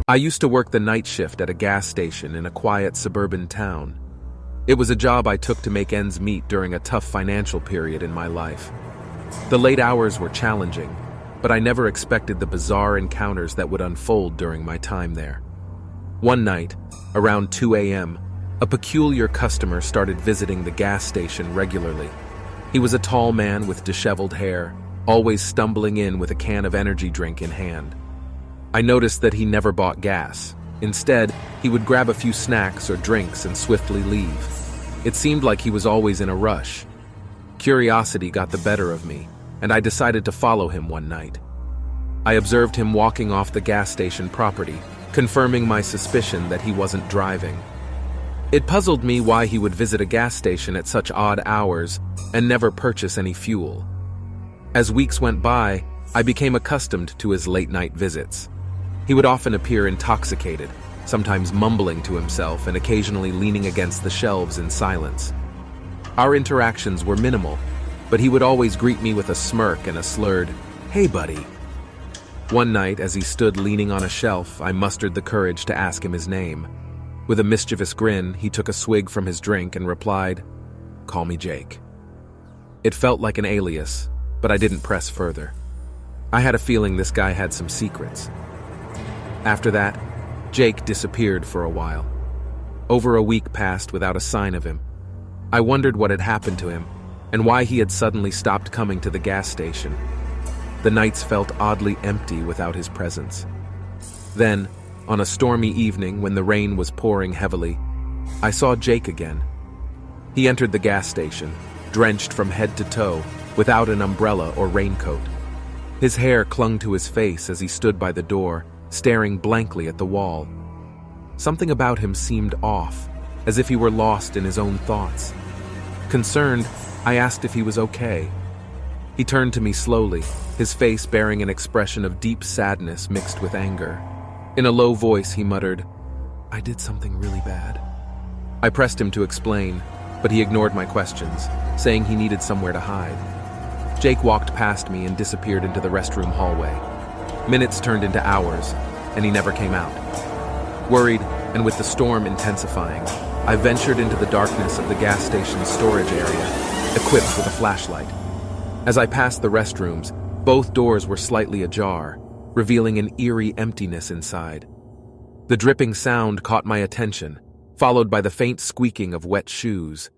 I used to work the night shift at a gas station in a quiet suburban town. It was a job I took to make ends meet during a tough financial period in my life. The late hours were challenging, but I never expected the bizarre encounters that would unfold during my time there. One night, around 2 a.m., a peculiar customer started visiting the gas station regularly. He was a tall man with disheveled hair, always stumbling in with a can of energy drink in hand. I noticed that he never bought gas. Instead, he would grab a few snacks or drinks and swiftly leave. It seemed like he was always in a rush. Curiosity got the better of me, and I decided to follow him one night. I observed him walking off the gas station property, confirming my suspicion that he wasn't driving. It puzzled me why he would visit a gas station at such odd hours and never purchase any fuel. As weeks went by, I became accustomed to his late-night visits. He would often appear intoxicated, sometimes mumbling to himself and occasionally leaning against the shelves in silence. Our interactions were minimal, but he would always greet me with a smirk and a slurred, "Hey, buddy." One night, as he stood leaning on a shelf, I mustered the courage to ask him his name. With a mischievous grin, he took a swig from his drink and replied, "Call me Jake." It felt like an alias, but I didn't press further. I had a feeling this guy had some secrets. After that, Jake disappeared for a while. Over a week passed without a sign of him. I wondered what had happened to him and why he had suddenly stopped coming to the gas station. The nights felt oddly empty without his presence. Then, on a stormy evening when the rain was pouring heavily, I saw Jake again. He entered the gas station, drenched from head to toe, without an umbrella or raincoat. His hair clung to his face as he stood by the door, staring blankly at the wall. Something about him seemed off, as if he were lost in his own thoughts. Concerned, I asked if he was okay. He turned to me slowly, his face bearing an expression of deep sadness mixed with anger. In a low voice, he muttered, "I did something really bad." I pressed him to explain, but he ignored my questions, saying he needed somewhere to hide. Jake walked past me and disappeared into the restroom hallway. Minutes turned into hours, and he never came out. Worried, and with the storm intensifying, I ventured into the darkness of the gas station's storage area, equipped with a flashlight. As I passed the restrooms, both doors were slightly ajar, revealing an eerie emptiness inside. The dripping sound caught my attention, followed by the faint squeaking of wet shoes.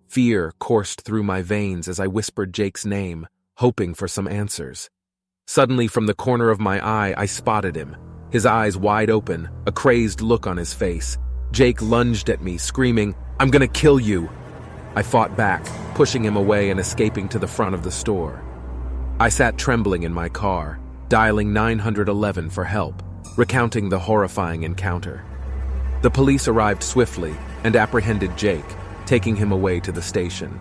Fear coursed through my veins as I whispered Jake's name, hoping for some answers. Suddenly, from the corner of my eye, I spotted him, his eyes wide open, a crazed look on his face. Jake lunged at me, screaming, "I'm gonna kill you!" I fought back, pushing him away and escaping to the front of the store. I sat trembling in my car, dialing 911 for help, recounting the horrifying encounter. The police arrived swiftly and apprehended Jake, taking him away to the station.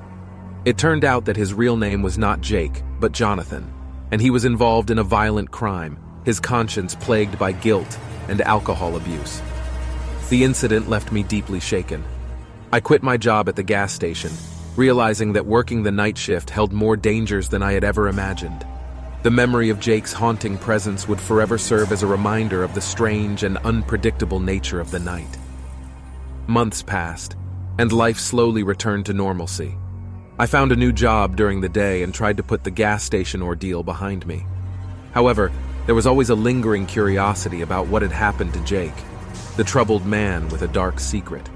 It turned out that his real name was not Jake, but Jonathan, and he was involved in a violent crime, his conscience plagued by guilt and alcohol abuse. The incident left me deeply shaken. I quit my job at the gas station, realizing that working the night shift held more dangers than I had ever imagined. The memory of Jake's haunting presence would forever serve as a reminder of the strange and unpredictable nature of the night. Months passed, and life slowly returned to normalcy. I found a new job during the day and tried to put the gas station ordeal behind me. However, there was always a lingering curiosity about what had happened to Jake, the troubled man with a dark secret.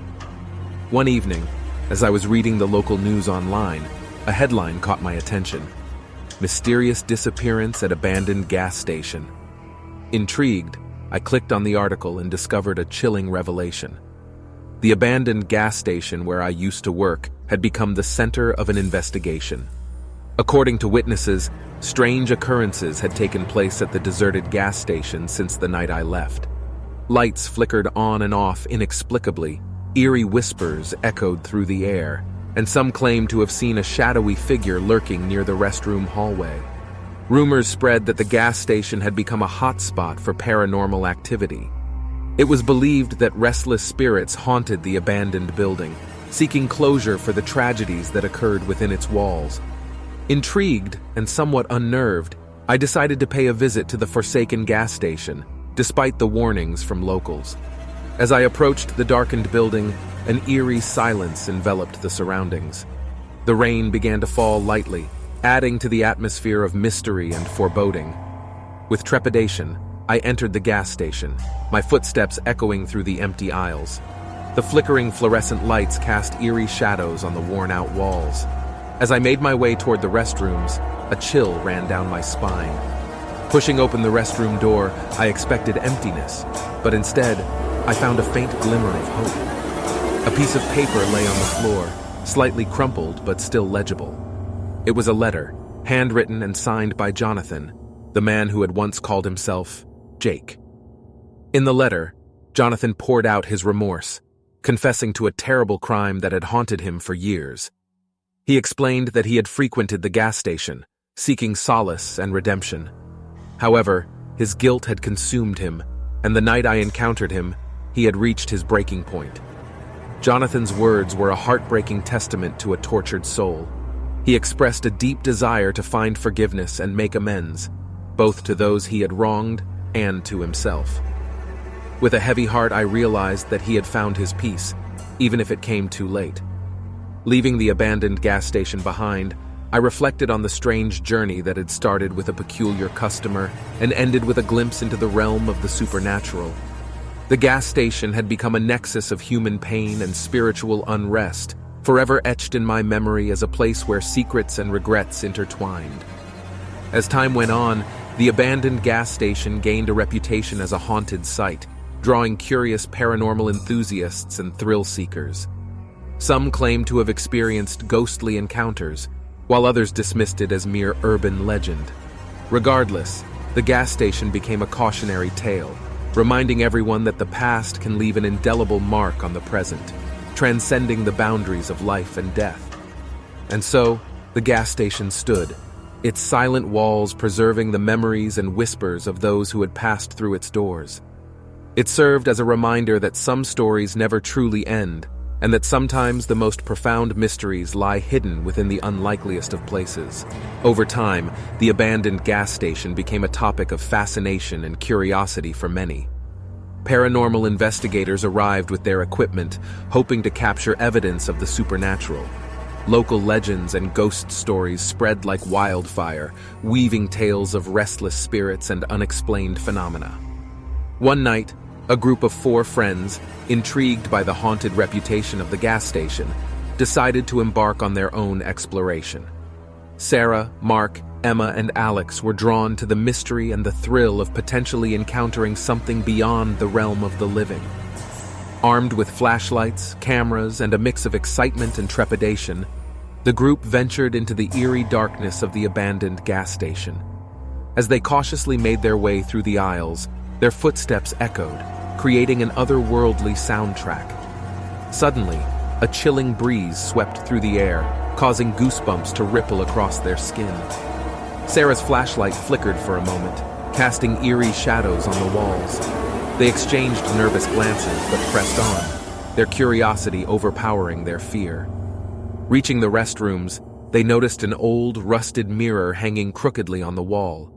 One evening, as I was reading the local news online, a headline caught my attention: "Mysterious disappearance at abandoned gas station." Intrigued, I clicked on the article and discovered a chilling revelation. The abandoned gas station where I used to work had become the center of an investigation. According to witnesses, strange occurrences had taken place at the deserted gas station since the night I left. Lights flickered on and off inexplicably, eerie whispers echoed through the air, and some claimed to have seen a shadowy figure lurking near the restroom hallway. Rumors spread that the gas station had become a hotspot for paranormal activity. It was believed that restless spirits haunted the abandoned building, seeking closure for the tragedies that occurred within its walls. Intrigued and somewhat unnerved, I decided to pay a visit to the forsaken gas station, despite the warnings from locals. As I approached the darkened building, an eerie silence enveloped the surroundings. The rain began to fall lightly, adding to the atmosphere of mystery and foreboding. With trepidation, I entered the gas station, my footsteps echoing through the empty aisles. The flickering fluorescent lights cast eerie shadows on the worn-out walls. As I made my way toward the restrooms, a chill ran down my spine. Pushing open the restroom door, I expected emptiness, but instead, I found a faint glimmer of hope. A piece of paper lay on the floor, slightly crumpled but still legible. It was a letter, handwritten and signed by Jonathan, the man who had once called himself Jake. In the letter, Jonathan poured out his remorse, confessing to a terrible crime that had haunted him for years. He explained that he had frequented the gas station, seeking solace and redemption. However, his guilt had consumed him, and the night I encountered him, he had reached his breaking point. Jonathan's words were a heartbreaking testament to a tortured soul. He expressed a deep desire to find forgiveness and make amends, both to those he had wronged and to himself. With a heavy heart, I realized that he had found his peace, even if it came too late. Leaving the abandoned gas station behind, I reflected on the strange journey that had started with a peculiar customer and ended with a glimpse into the realm of the supernatural. The gas station had become a nexus of human pain and spiritual unrest, forever etched in my memory as a place where secrets and regrets intertwined. As time went on, the abandoned gas station gained a reputation as a haunted site, drawing curious paranormal enthusiasts and thrill seekers. Some claimed to have experienced ghostly encounters, while others dismissed it as mere urban legend. Regardless, the gas station became a cautionary tale, reminding everyone that the past can leave an indelible mark on the present, transcending the boundaries of life and death. And so, the gas station stood, its silent walls preserving the memories and whispers of those who had passed through its doors. It served as a reminder that some stories never truly end, and that sometimes the most profound mysteries lie hidden within the unlikeliest of places. Over time, the abandoned gas station became a topic of fascination and curiosity for many. Paranormal investigators arrived with their equipment, hoping to capture evidence of the supernatural. Local legends and ghost stories spread like wildfire, weaving tales of restless spirits and unexplained phenomena. One night, a group of 4 friends, intrigued by the haunted reputation of the gas station, decided to embark on their own exploration. Sarah, Mark, Emma, and Alex were drawn to the mystery and the thrill of potentially encountering something beyond the realm of the living. Armed with flashlights, cameras, and a mix of excitement and trepidation, the group ventured into the eerie darkness of the abandoned gas station. As they cautiously made their way through the aisles, their footsteps echoed, creating an otherworldly soundtrack. Suddenly, a chilling breeze swept through the air, causing goosebumps to ripple across their skin. Sarah's flashlight flickered for a moment, casting eerie shadows on the walls. They exchanged nervous glances but pressed on, their curiosity overpowering their fear. Reaching the restrooms, they noticed an old, rusted mirror hanging crookedly on the wall.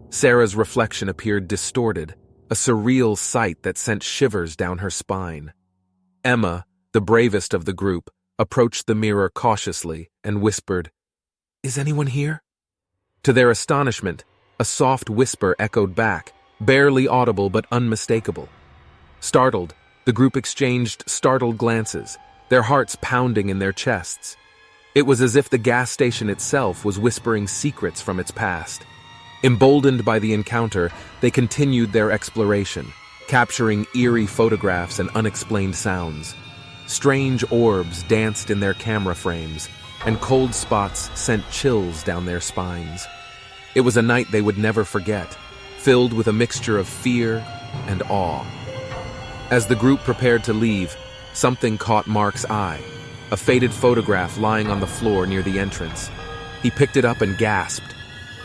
Sarah's reflection appeared distorted, a surreal sight that sent shivers down her spine. Emma, the bravest of the group, approached the mirror cautiously and whispered, "Is anyone here?" To their astonishment, a soft whisper echoed back, barely audible but unmistakable. Startled, the group exchanged startled glances, their hearts pounding in their chests. It was as if the gas station itself was whispering secrets from its past. Emboldened by the encounter, they continued their exploration, capturing eerie photographs and unexplained sounds. Strange orbs danced in their camera frames, and cold spots sent chills down their spines. It was a night they would never forget, filled with a mixture of fear and awe. As the group prepared to leave, something caught Mark's eye, a faded photograph lying on the floor near the entrance. He picked it up and gasped.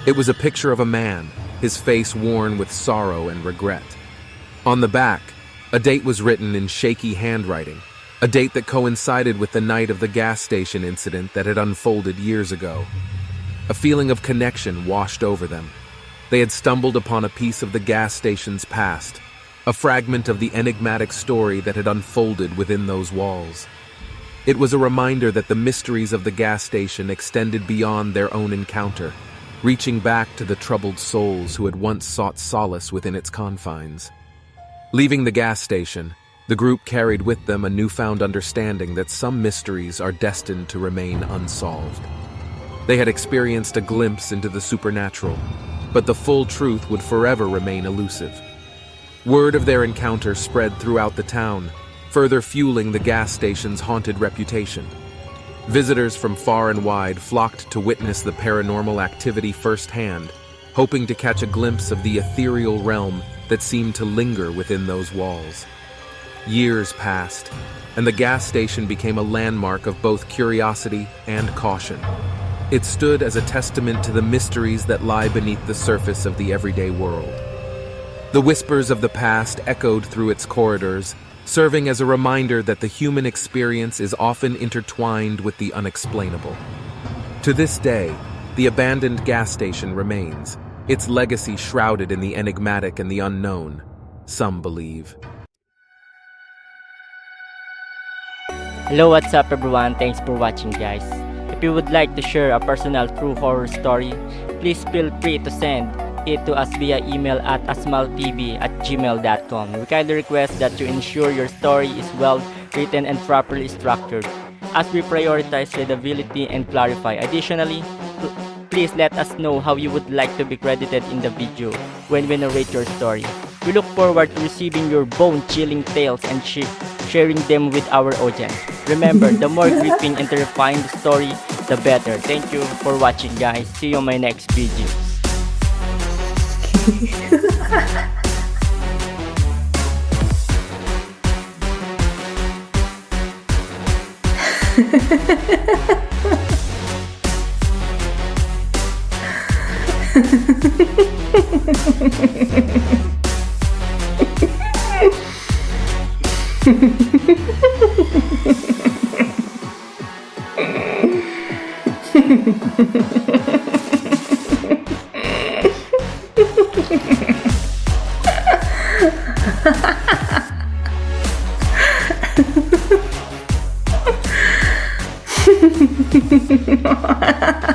It was a picture of a man, his face worn with sorrow and regret. On the back, a date was written in shaky handwriting, a date that coincided with the night of the gas station incident that had unfolded years ago. A feeling of connection washed over them. They had stumbled upon a piece of the gas station's past, a fragment of the enigmatic story that had unfolded within those walls. It was a reminder that the mysteries of the gas station extended beyond their own encounter, reaching back to the troubled souls who had once sought solace within its confines. Leaving the gas station, the group carried with them a newfound understanding that some mysteries are destined to remain unsolved. They had experienced a glimpse into the supernatural, but the full truth would forever remain elusive. Word of their encounter spread throughout the town, further fueling the gas station's haunted reputation. Visitors from far and wide flocked to witness the paranormal activity firsthand, hoping to catch a glimpse of the ethereal realm that seemed to linger within those walls. Years passed, and the gas station became a landmark of both curiosity and caution. It stood as a testament to the mysteries that lie beneath the surface of the everyday world. The whispers of the past echoed through its corridors, serving as a reminder that the human experience is often intertwined with the unexplainable. To this day, the abandoned gas station remains, its legacy shrouded in the enigmatic and the unknown, some believe. Hello, what's up everyone? Thanks for watching, guys. If you would like to share a personal true horror story, please feel free to send it to us via email at asmaltv@gmail.com. We kindly request that you ensure your story is well written and properly structured, as we prioritize readability and clarify. Additionally, please let us know how you would like to be credited in the video when we narrate your story. We look forward to receiving your bone-chilling tales and sharing them with our audience. Remember, the more gripping and terrifying the story, the better. Thank you for watching, guys. See you on my next video. Ha ha ha ha.